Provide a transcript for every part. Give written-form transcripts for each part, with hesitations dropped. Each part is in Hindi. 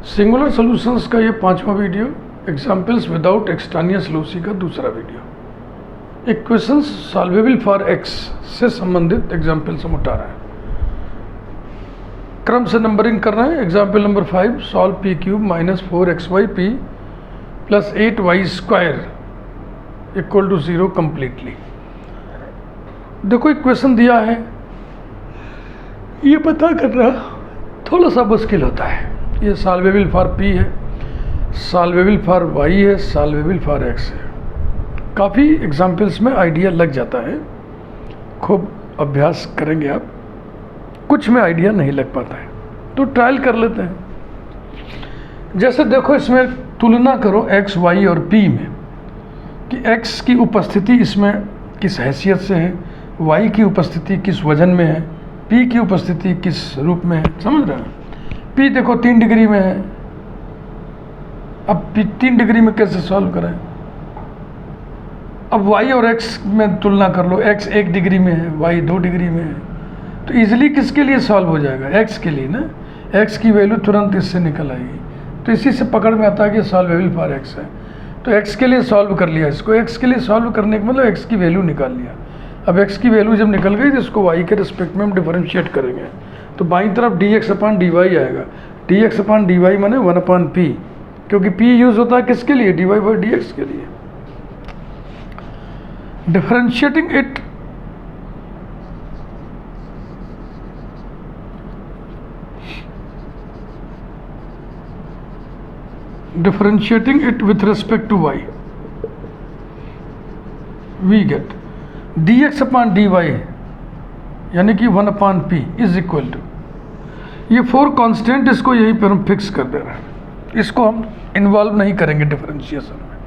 सिंगुलर सॉल्यूशंस का ये 5वां video, examples without extraneous loci का दूसरा video. Equations solvable for x से संबंधित एग्जाम्पल्स हम उठा रहे हैं। क्रम से नंबरिंग कर रहे हैं। Example number 5, solve p cube minus 4xy p plus 8y square equal to 0 completely. देखो इक्वेशन दिया है, ये पता करना थोड़ा सा मुश्किल होता है। ये सॉल्वेबल फॉर p है, सॉल्वेबल फॉर y है, सॉल्वेबल फॉर x है। काफ़ी एग्जाम्पल्स में आइडिया लग जाता है, खूब अभ्यास करेंगे आप। कुछ में आइडिया नहीं लग पाता है तो ट्रायल कर लेते हैं। जैसे देखो इसमें तुलना करो x, y और p में कि x की उपस्थिति इसमें किस हैसियत से है, y की उपस्थिति किस वजन में है, p की उपस्थिति किस रूप में है। समझ रहे हैं? p देखो 3 डिग्री में है। अब p 3 डिग्री में कैसे सॉल्व करें? अब y और x में तुलना कर लो, x 1 डिग्री में है, y 2 डिग्री में है, तो इजीली किसके लिए सॉल्व हो जाएगा? x के लिए ना। x की वैल्यू तुरंत इससे निकल आएगी, तो इसी से पकड़ में आता है कि सॉल्वेबल फॉर x है। तो x के लिए सॉल्व कर लिया इसको। x के लिए सॉल्व करने का मतलब x की वैल्यू निकाल लिया। अब x की वैल्यू जब निकल गई तो इसको y के रिस्पेक्ट में हम डिफरेंशिएट करेंगे, तो बाईं तरफ dx/dy आएगा। dx/dy माने 1/p, क्योंकि p यूज होता है किसके लिए? dy/dx के लिए। Differentiating it with respect to y, we get dx/dy यानी कि 1/p इज इक्वल टू, ये 4 कांस्टेंट, इसको यहीं पर हम फिक्स कर दे रहे हैं। इसको हम इन्वॉल्व नहीं करेंगे डिफरेंशिएशन में।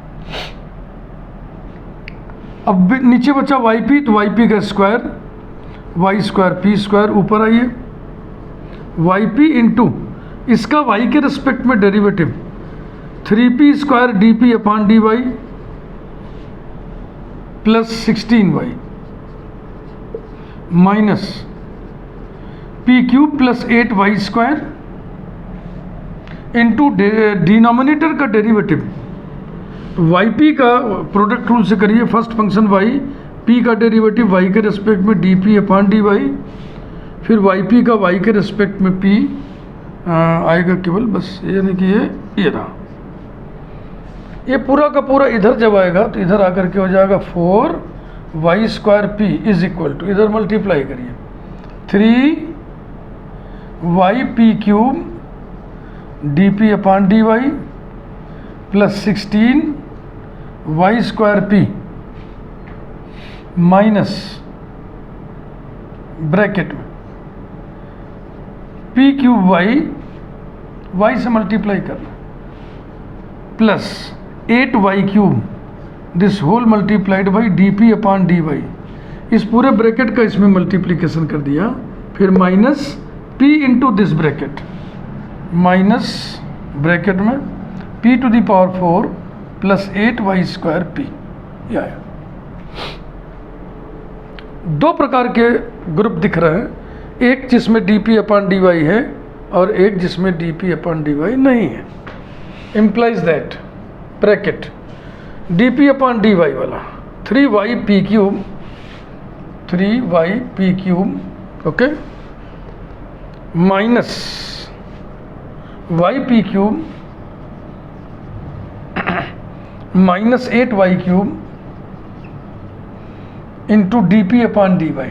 अब नीचे बचा yp, तो yp का square, y square p square ऊपर आइए, yp इंटू इसका y के रिस्पेक्ट में derivative 3p square dp/dy plus 16y minus p cube plus 8y square into denominator का डेरिवेटिव yp का प्रोडक्ट रूल से करिए। फर्स्ट फंक्शन y, p का डेरिवेटिव y के रिस्पेक्ट में dp/dy, फिर yp का y के रिस्पेक्ट में p आएगा केवल, बस यानी कि ये रहा। ये पूरा का पूरा इधर जब आएगा तो इधर आकर के हो जाएगा 4y square p is equal to, इधर मल्टीप्लाई करिए 3yp cube dp/dy plus 16y square p minus bracket में p क्यूब y से मल्टीप्लाई करना plus 8y cube this whole multiplied by dp/dy। इस पूरे ब्रैकेट का इसमें मल्टीप्लिकेशन कर दिया, फिर minus p into this bracket, minus bracket में p to the power 4 plus 8y square p। यह आया। 2 प्रकार के ग्रुप दिख रहे हैं, एक जिसमें dp/dy है और एक जिसमें dp/dy नहीं है। implies that ब्रैकेट dp/dy वाला 3yp cube okay minus yp cube minus 8y cube into dp/dy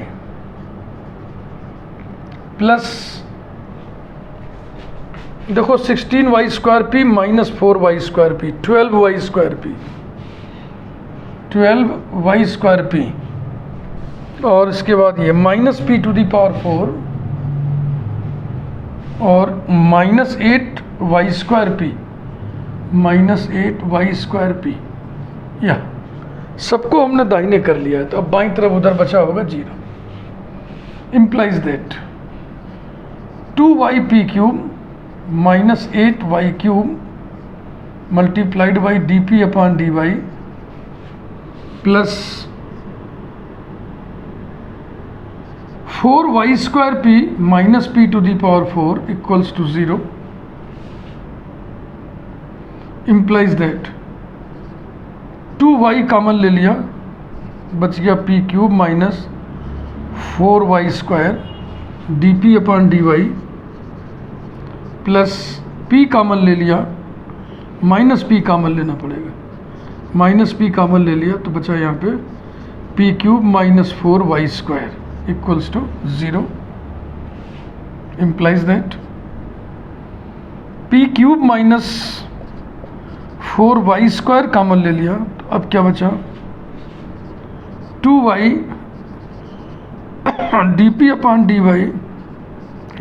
plus देखो 16y square p minus 4y square p 12y square p और इसके बाद ये minus p to the power 4 और minus 8y square p, minus 8y square p। या सबको हमने दाहिने कर लिया है, तो अब बाईं तरफ उधर बचा होगा 0। Implies that 2yp cube minus 8y cube multiplied by dp/dy plus 4y² p minus p to the power 4 equals to 0. implies that 2y common ले लिया, बच गया p cube minus 4y square d p upon d y, plus p common ले लिया, माइनस p कॉमन लेना पड़ेगा, माइनस p कॉमन ले लिया तो बचा यहाँ पे p cube minus 4y square equals to 0, implies that p cube minus 4y square common ले लिया तो अब क्या बचा 2y d p upon d y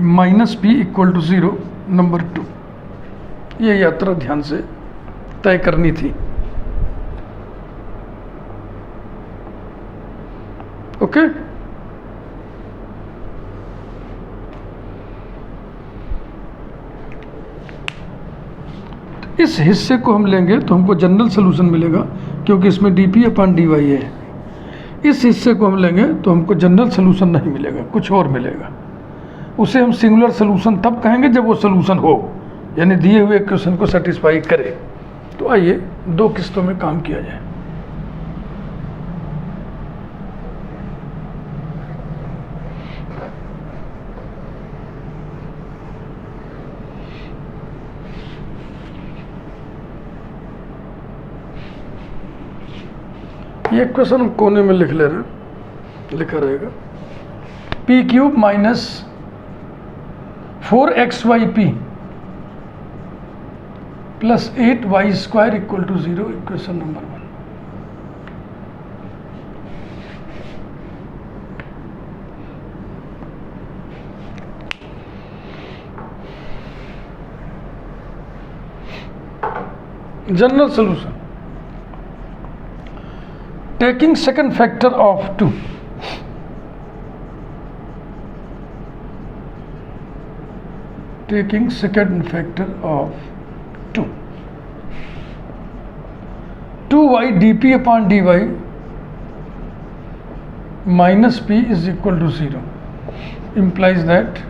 minus p equal to 0, number 2। ये यात्रा ध्यान से तय करनी थी। ओके, इस हिस्से को हम लेंगे तो हमको जनरल सोल्यूशन मिलेगा क्योंकि इसमें d p upon d y है। इस हिस्से को हम लेंगे तो हमको जनरल सोल्यूशन नहीं मिलेगा, कुछ और मिलेगा। उसे हम सिंगुलर सोल्यूशन तब कहेंगे जब वो सोल्यूशन हो, यानी दिए हुए क्वेश्चन को सेटिस्फाई करे। तो आइए दो किस्तों में काम किया जाए। ये क्वेश्चन हम कोने में लिख ले रहे हैं, लिखा रहेगा p cube minus 4xyp plus 8y square equal to 0, equation number 1। General solution taking second factor of 2, taking second factor of 2, 2y dp upon dy minus p is equal to 0, implies that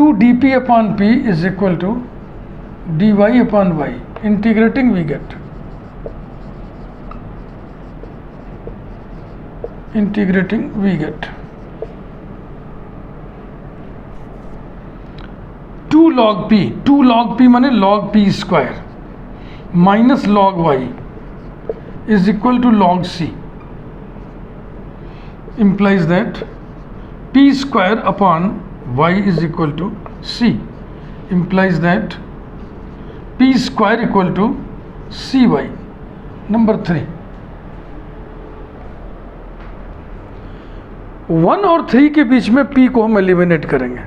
2 dp upon p is equal to dy upon y, integrating we get integrating we get 2 log p, 2 log p माने log p square minus log y is equal to log c, implies that p square upon y is equal to c, implies that p square equal to cy, number 3। 1 और 3 के बीच में p को हम एलिमिनेट करेंगे।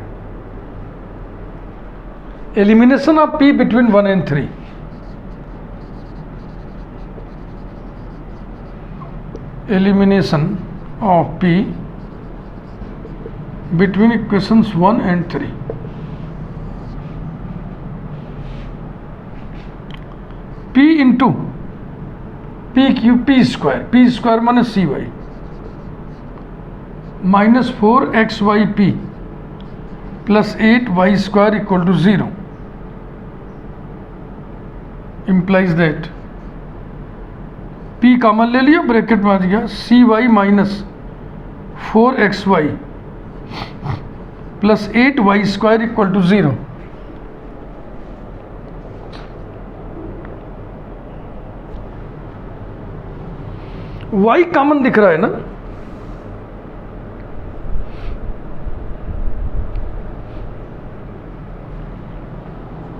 Elimination of p between 1 and 3, elimination of p between equations 1 and 3, p into p cube p square माने cy minus 4xyp plus 8y square equal to 0, implies that p common ले लिया, ब्रैकेट में आ गया cy minus 4xy plus 8y square equal to 0। y common दिख रहा है ना,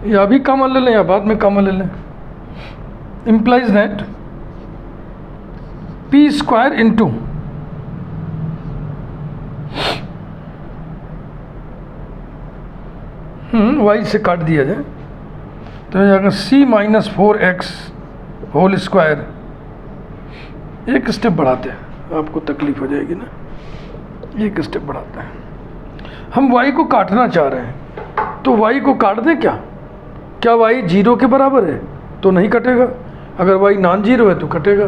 या अभी कॉमन ले लें या बाद में कॉमन ले लें। implies that p square into y से काट दिया जाए तो हो जाएगा c minus 4x whole square. एक स्टेप बढ़ाते हैं, आपको तकलीफ हो जाएगी ना, एक स्टेप बढ़ाते हैं। हम y को काटना चाह रहे हैं तो y को काट दें क्या y 0 के बराबर है तो नहीं कटेगा, अगर y नॉन जीरो है तो कटेगा।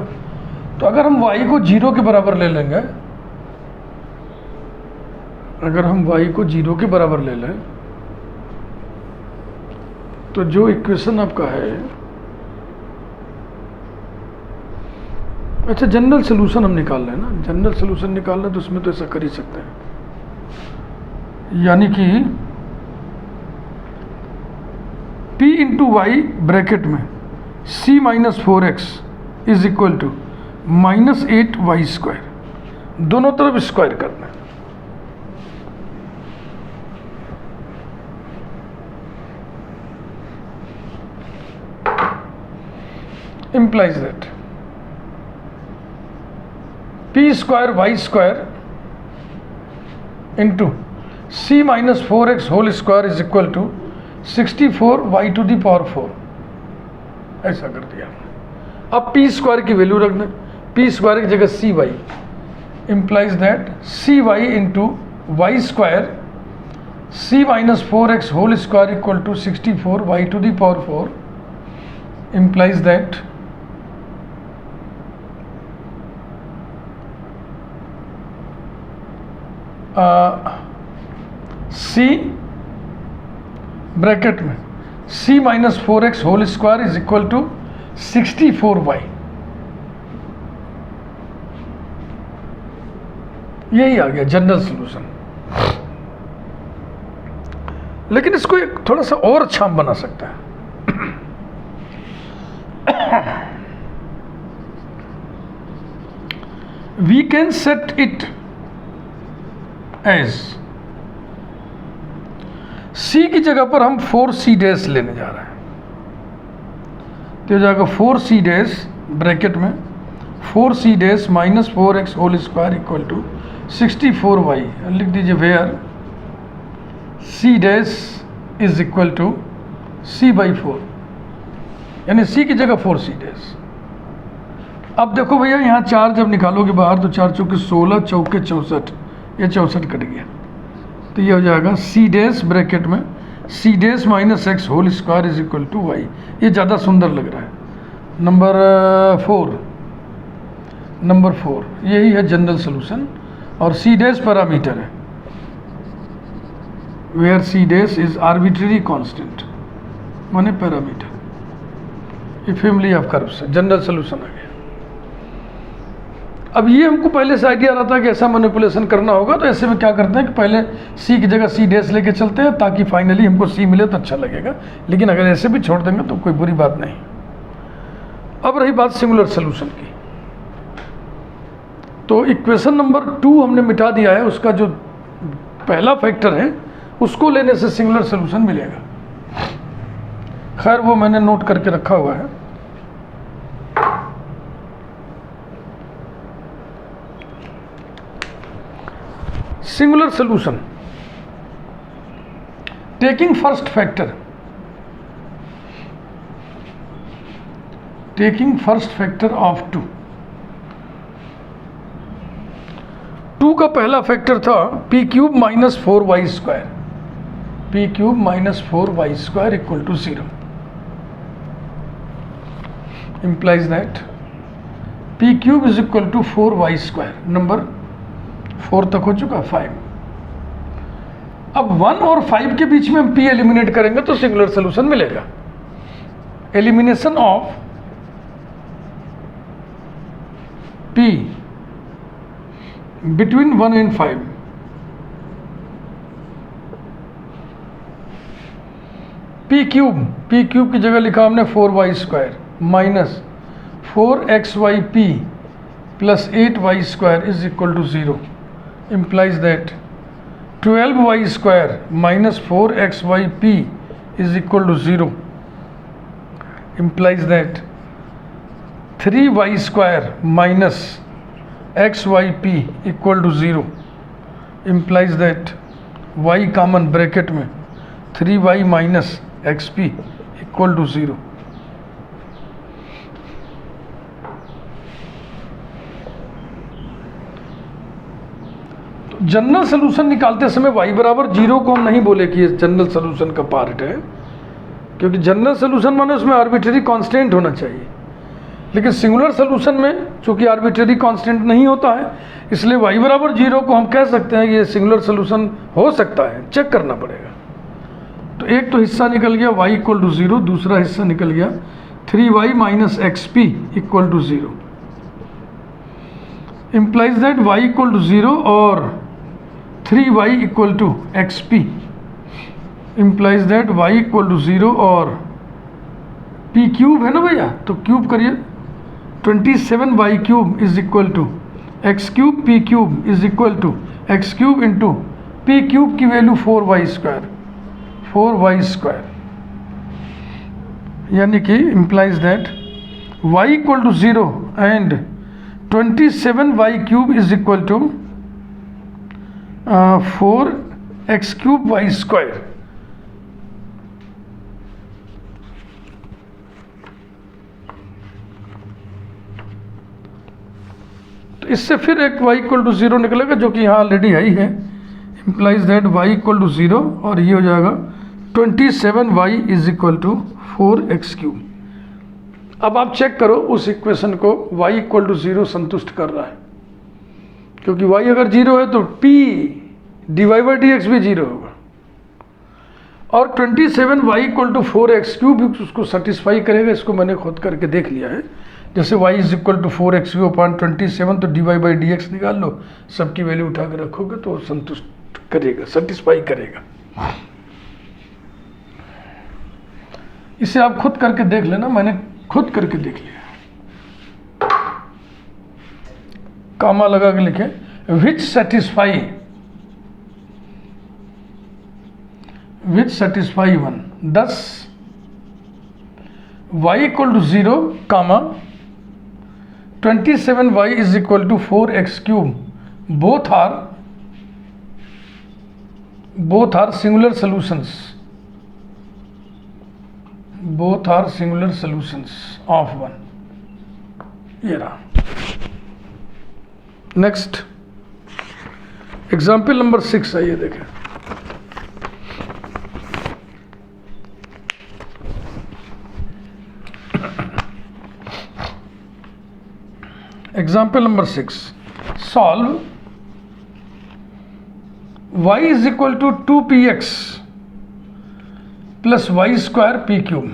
तो अगर हम y को 0 के बराबर ले लेंगे, अगर हम y को 0 के बराबर ले लें तो जो इक्वेशन आपका है अच्छा, जनरल सोल्यूशन हम निकाल रहे हैं ना, जनरल सोल्यूशन निकालना है तो उसमें तो ऐसा कर ही सकते हैं, यानी कि p इंटू वाई ब्रैकेट में c minus 4x is equal to minus 8y square, दोनों तरफ स्क्वायर करना है। implies that p square y square into c minus 4x whole square is equal to 64y to the power 4, ऐसा कर दिया। अब p स्क्वायर की वैल्यू रखना, p स्क्वायर की जगह cy, implies that cy into y square c minus 4x whole square equal to 64y to the power 4, implies that c bracket में c minus 4x whole square is equal to 64y, यही आ गया जनरल सॉल्यूशन। लेकिन इसको एक थोड़ा सा और अच्छा हम बना सकते हैं। We can set it as c की जगह पर हम 4c डैश लेने जा रहे हैं, तो हो जाएगा 4c डैश ब्रैकेट में 4c dash minus 4x whole square equal to 64y, लिख दीजिए where c dash is equal to c by 4, यानी c की जगह 4c डैश। अब देखो भैया, यहाँ 4 जब निकालोगे बाहर तो 4 चौके 16, चौके 64, ये 64 कट गया, तो ये हो जाएगा c डैश ब्रैकेट में c dash minus x whole square is equal to y, ये ज़्यादा सुंदर लग रहा है। नंबर 4 यही है जनरल सोल्यूशन, और c डैश पैरामीटर है, where c dash is arbitrary constant माने पैरामीटर, ये फैमिली ऑफ कर्व्स है, जनरल सोल्यूशन आ गया। अब ये हमको पहले से आइडिया रहा था कि ऐसा मैनिपुलेशन करना होगा, तो ऐसे में क्या करते हैं कि पहले c की जगह c डैश लेके चलते हैं ताकि फाइनली हमको c मिले तो अच्छा लगेगा, लेकिन अगर ऐसे भी छोड़ देंगे तो कोई बुरी बात नहीं। अब रही बात सिंगुलर सोल्यूशन की, तो इक्वेशन नंबर 2 हमने मिटा दिया है, उसका जो पहला फैक्टर है उसको लेने से सिंगुलर सोल्यूशन मिलेगा। खैर वो मैंने नोट करके रखा हुआ है। Singular solution taking first factor of 2 का पहला फैक्टर था p cube minus 4y square, p cube minus 4y square equal to 0, implies that p cube is equal to 4y square. Number 4 तक हो चुका, 5। अब 1 और 5 के बीच में हम p एलिमिनेट करेंगे तो सिंगुलर सोल्यूशन मिलेगा। Elimination of p between 1 and 5, p cube की जगह लिखा हमने 4y square minus 4xyp plus 8y square is equal to 0, implies that 12y square minus 4xyp is equal to 0, implies that 3y square minus xyp equal to 0, implies that y common bracket में 3y minus xp equal to 0। General solution निकालते समय y बराबर 0 को हम नहीं बोले कि ये जनरल सोल्यूशन का पार्ट है, क्योंकि जनरल सोल्यूशन माने उसमें आर्बिट्रेरी कांस्टेंट होना चाहिए, लेकिन सिंगुलर सोल्यूशन में चूंकि आर्बिट्रेरी कांस्टेंट नहीं होता है, इसलिए y बराबर 0 को हम कह सकते हैं ये सिंगुलर सोल्यूशन हो सकता है, चेक करना पड़ेगा। तो एक तो हिस्सा निकल गया y इक्वल टू 0, दूसरा हिस्सा निकल गया 3y minus xp equal to 0। implies that y equal to 0 और 3y equal to xp implies that y equal to 0 और p क्यूब है ना भैया, तो क्यूब करिए 27y cube is equal to x cube p cube is equal to x cube into p cube की वैल्यू 4y स्क्वायर, यानी कि implies that y equal to 0 and 27y cube is equal to 4x cube y square. तो इससे फिर एक y equal to 0 निकलेगा जो कि यहाँ ऑलरेडी है ही है. implies that y equal to 0 और ये हो जाएगा 27y is equal to 4x cube. अब आप चेक करो उस इक्वेशन को y इक्वल टू 0 संतुष्ट कर रहा है, क्योंकि y अगर 0 है तो p dy/dx भी 0 होगा और 27y equal to 4x cube भी उसको सेटिस्फाई करेगा. इसको मैंने खुद करके देख लिया है. जैसे y is equal to 4x cube upon 27 तो dy/dx निकाल लो, सबकी वैल्यू उठा के रखोगे तो संतुष्ट करेगा, सेटिस्फाई करेगा. इसे आप खुद करके देख लेना, मैंने खुद करके देख लिया. कामा लगा के लिखे which satisfy 1. thus y equal to 0 comma 27y is equal to 4x cube both are singular solutions of 1. ये रहा. नेक्स्ट एग्जाम्पल नंबर 6 आइए देखें. Example number 6, solve y is equal to 2px plus y square p cube.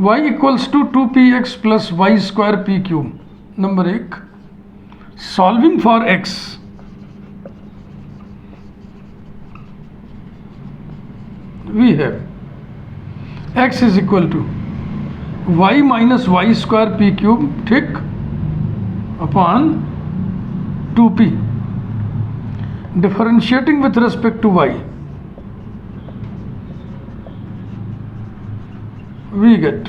y equals to 2px plus y square p cube. Number 1, solving for x we have x is equal to y minus y square p cube, ठीक, upon 2p. Differentiating with respect to y we get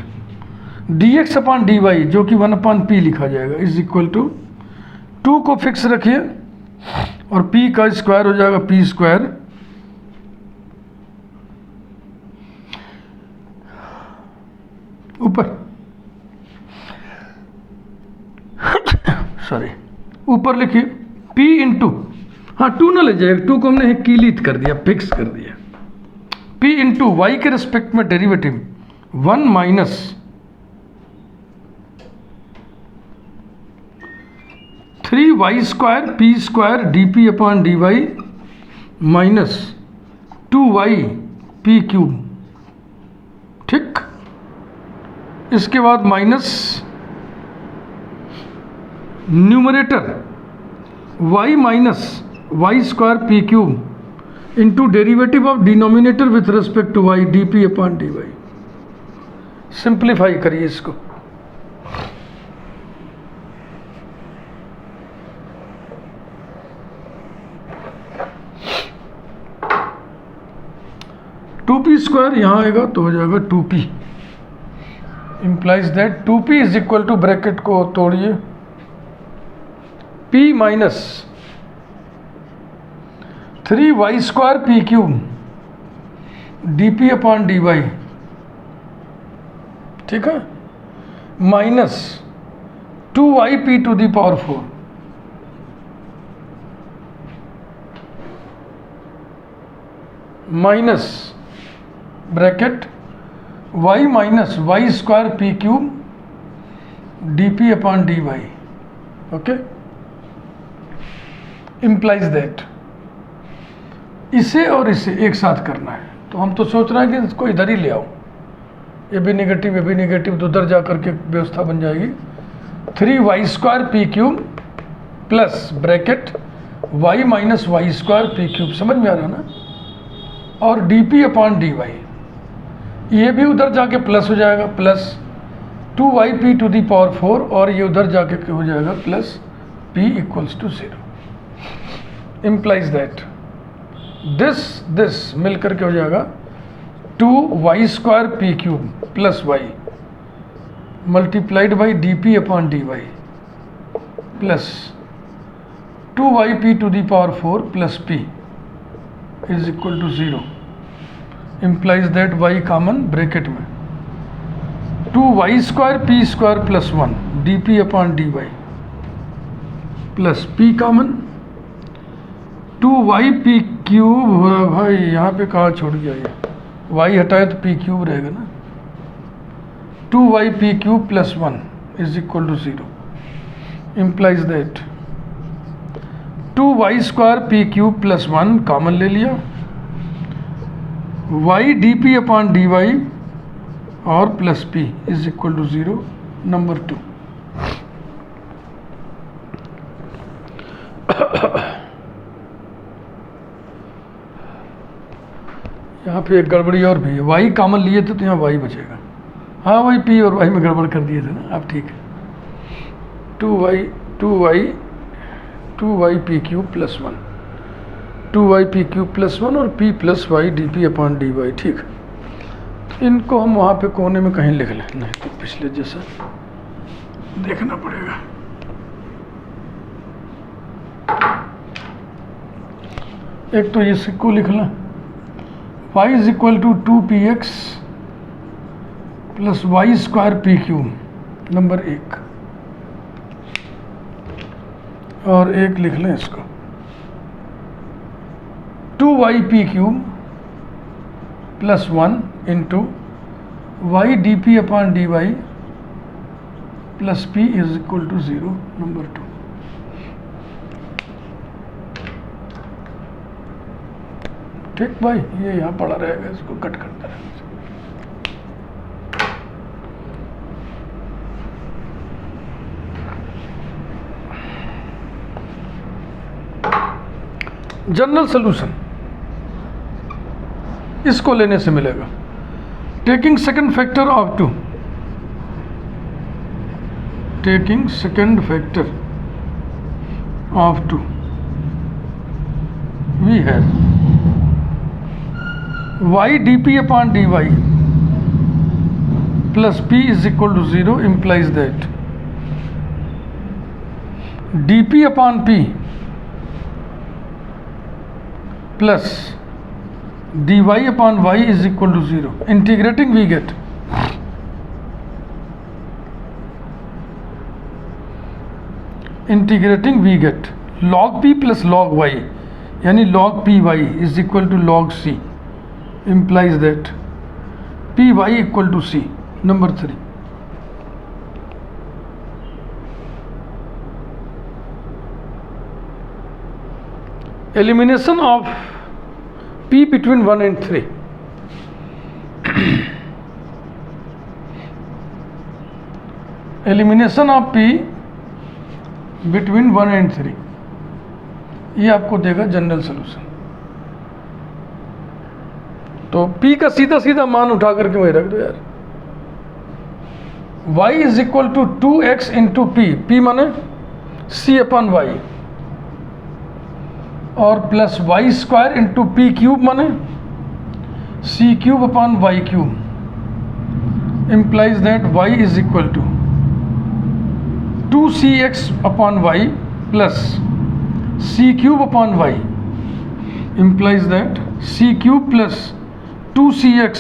dx upon dy जो कि 1 अपॉन p लिखा जाएगा इज इक्वल टू 2 को फिक्स रखिए और p का स्क्वायर हो जाएगा p स्क्वायर ऊपर, सॉरी ऊपर लिखिए p इंटू, हाँ 2 ना ले जाएगा, 2 को हमने कीलित कर दिया, फिक्स कर दिया. p इंटू वाई के रिस्पेक्ट में derivative 1 minus 3y square p square dp upon dy minus 2y p cube, ठीक. इसके बाद minus numerator y minus y square p cube into derivative of denominator with respect to y dp upon dy. Simplify करिए इसको. टू पी स्क्वायर यहाँ आएगा तो हो जाएगा 2p. implies that 2p is equal to, bracket को तोड़िए, p minus 3y square p cube dp upon dy, ठीक है, minus 2yp to the power 4 minus bracket y minus y square p cube dp upon dy. Okay, implies that इसे और इसे एक साथ करना है. तो हम तो सोच रहे हैं कि इसको इधर ही ले आओ, ये भी नेगेटिव तो उधर जा करके व्यवस्था बन जाएगी। 3y² P cube plus bracket y minus y² P cube, समझ में आ रहा ना, और dp/dy, ये भी उधर जाके प्लस हो जाएगा, प्लस 2yp⁴, और ये उधर जाके हो जाएगा plus p = 0। implies that this मिल करके हो जाएगा 2y² P cube plus y multiplied by dp/dy plus 2yp⁴ plus p = 0। implies that y common, bracket में 2y² p² plus 1 dp/dy plus p common 2yp³ हुआ भाई, यहाँ पे कहाँ छोड़ गया ये, y हटाए तो p³ रहेगा ना, 2yp³ plus 1 = 0। implies that 2y² p³ plus 1 common ले लिया, y dp/dy और प्लस p = 0। नंबर 2। यहाँ पे एक गड़बड़ी और भी है, y कॉमन लिए थे तो यहाँ y बचेगा, हाँ वही p और y में गड़बड़ कर दिए थे ना आप, ठीक है। 2yp³ प्लस 1, 2yp³ प्लस 1 और p प्लस y dp/dy, ठीक। इनको हम वहाँ पे कोने में कहीं लिख लें, नहीं तो पिछले जैसा देखना पड़ेगा। एक तो इसको लिख लें, y = 2px plus y² p³, number 1, और एक लिख लें इसको 2yp³ plus 1 into y dp/dy plus p = 0, number 2। ठीक भाई, ये यहाँ पड़ा रहेगा, इसको कट करता रहेगा। जनरल सॉल्यूशन इसको लेने से मिलेगा, taking second factor of 2, taking second factor of 2 we have y dp/dy plus p = 0 implies that dp/p plus dy/y = 0। integrating we get log p plus log y, यानी log py = log c, implies that py = c, number 3। elimination of p between 1 and 3, elimination of p between 1 and 3, ये आपको देगा जनरल सॉल्यूशन। तो p का सीधा सीधा मान उठा करके वही रख दो यार, y = 2x इंटू p माने c/y, और प्लस y² इंटू p³ माने c³/y³, implies that y = 2cx/y plus c³/y, implies that c³ plus 2cx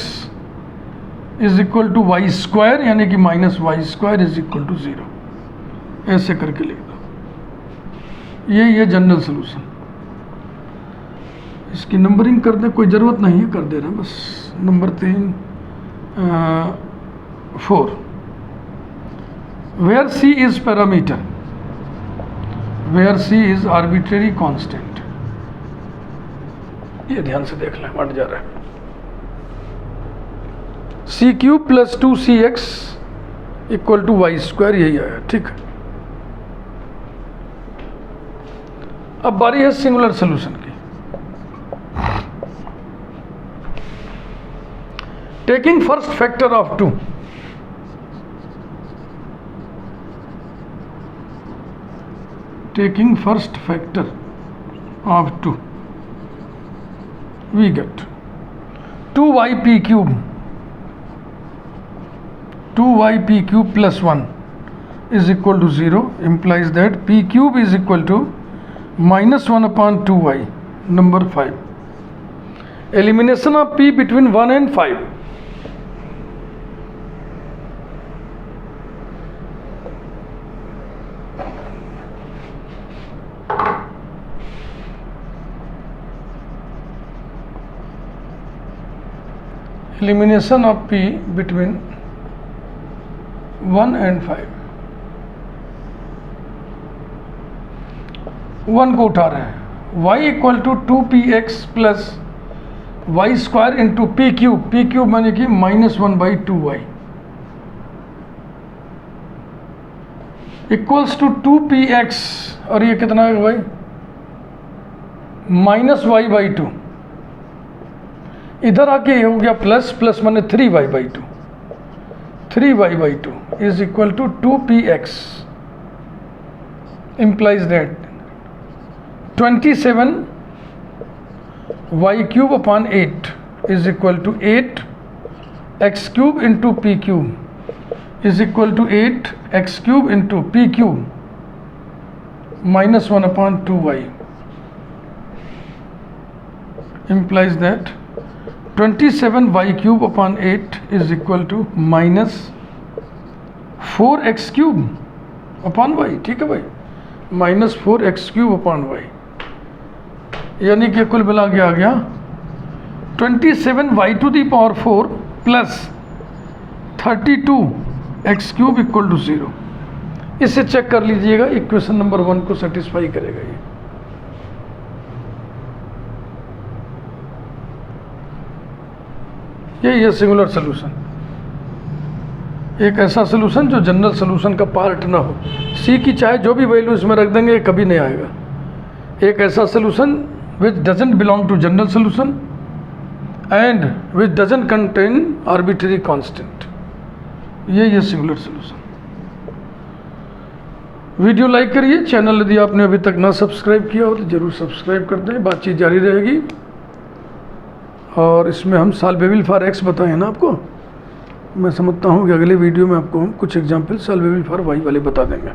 = y², यानी कि माइनस y² = 0, ऐसे करके लिख दो। ये जनरल सॉल्यूशन। इसकी नंबरिंग कर दे, कोई ज़रूरत नहीं है, कर दे रहे हैं बस। Number 3 4, where c is parameter, where c is arbitrary constant, ये ध्यान से देख लें, हट जा रहा है। C cube plus 2cx equal to y square, यही आया। ठीक है, अब बारी है सिंगुलर सोल्यूशन की। Taking first factor of 2, taking first factor of 2, we get 2yp cube, 2yp cube plus 1 is equal to 0, implies that p cube is equal to minus 1 upon 2y. Number 5, elimination of p between 1 and 5. Elimination of p between 1 and 5. 1 को उठा रहे हैं, y equal to 2px plus y square into p cube माने कि -1/2y इक्वल्स टू 2px, और ये कितना है भाई, -y/2। इधर आके ये हो गया प्लस माने 3y/2, 3y/2 is equal to 2px, implies that 27y³ upon 8 is equal to 8x³ into p³ is equal to 8x³ into p³ -1 upon 2y, implies that 27y³ upon 8 is equal to -4x³ upon y। ठीक है भाई, -4x³ upon y, यानी कि कुल मिला के आ गया 27y⁴ plus 32x³ equal to 0। इसे चेक कर लीजिएगा, इक्वेशन नंबर 1 को सेटिस्फाई करेगा यही है सिंगुलर सोल्यूशन। एक ऐसा सोल्यूशन जो जनरल सोल्यूशन का पार्ट ना हो, सी की चाहे जो भी वैल्यू इसमें रख देंगे कभी नहीं आएगा। एक ऐसा solution which doesn't belong to general solution and which doesn't contain arbitrary constant, ये सिंगुलर सोल्यूशन। वीडियो लाइक करिए, चैनल यदि आपने अभी तक ना सब्सक्राइब किया हो तो जरूर सब्सक्राइब कर दें, बातचीत जारी रहेगी। और इसमें हम सॉल्वेबल फॉर एक्स बताए हैं ना आपको, मैं समझता हूँ कि अगले वीडियो में आपको हम कुछ एग्जाम्पल सॉल्वेबल फॉर वाई वाले बता देंगे।